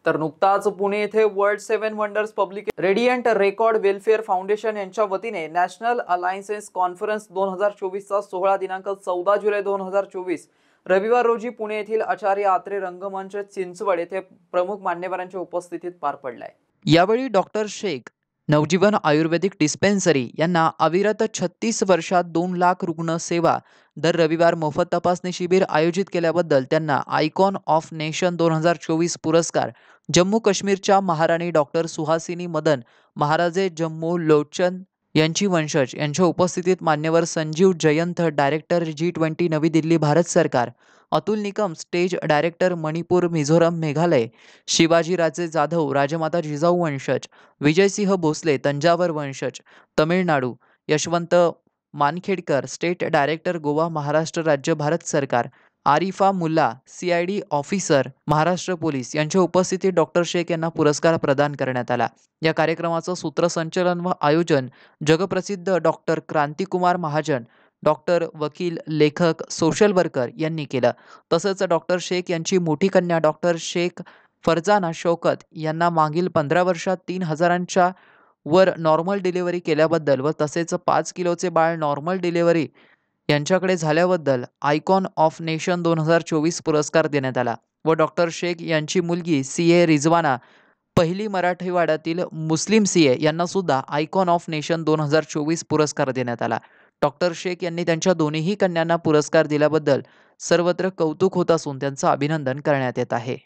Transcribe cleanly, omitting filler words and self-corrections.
तर नुकताच पुणे येथे world 7 wonders public radiant record welfare foundation यांच्या वतीने नॅशनल अलायन्सेस कॉन्फरन्स 2024 चा सोहळा दिनांक 14 जुलै 2024 रविवार रोजी पुणे येथील आचार्य आत्रे रंगमंच चिंचवड येथे प्रमुख मान्यवरांच्या उपस्थितीत पार पडलाय। यावेळी डॉक्टर शेख नवजीवन आयुर्वेदिक डिस्पेन्सरी यांना अविरत 36 वर्षात 2 लाख रुग्ण सेवा दर रविवार मोफत तपासणी शिबिर आयोजित केल्याबद्दल त्यांना आयकॉन ऑफ नेशन 2024 पुरस्कार, जम्मू काश्मीरच्या महाराणी डॉक्टर सुहासिनी मदन महाराजे जम्मू लोचन यांची वंशज यांच्या उपस्थितीत मान्यवर संजीव जयंत डायरेक्टर G20 नवी दिल्ली भारत सरकार, अतुल निकम स्टेज डायरेक्टर मणिपूर मिझोरम मेघालय, शिवाजीराजे जाधव राजमाता जिजाऊ वंशज, विजयसिंह भोसले तंजावर वंशज तमिळनाडू, यशवंत मानखेडकर स्टेट डायरेक्टर गोवा महाराष्ट्र राज्य भारत सरकार, Arifa Mulla CID officer Maharashtra police यांच्या उपस्थितीत डॉक्टर शेख यांना पुरस्कार प्रदान करण्यात आला। या कार्यक्रमाचं सूत्रसंचालन व आयोजन जगप्रसिद्ध डॉक्टर क्रांतिकुमार महाजन, डॉक्टर वकील लेखक सोशल वर्कर यांनी केलं। तसंच डॉक्टर शेख यांची मोठी कन्या डॉक्टर शेख फरजाना शौकत यांना मागील 15 वर्षात 3,000च्या वर नॉर्मल डिलिव्हरी केल्याबद्दल व तसेच 5 किलोचे बाळ नॉर्मल डिलिव्हरी यांच्याकडे झाल्याबद्दल आयकॉन ऑफ नेशन 2024 पुरस्कार देण्यात आला व डॉक्टर शेख यांची मुलगी CA रिजवाना पहिली मराठवाड्यातील मुस्लिम CA यांना सुद्धा आयकॉन ऑफ नेशन 2024 पुरस्कार देण्यात आला। डॉक्टर शेख यांनी त्यांच्या दोन्ही कन्यांना पुरस्कार दिल्याबद्दल सर्वत्र कौतुक होत असून त्यांचं अभिनंदन करण्यात येत आहे।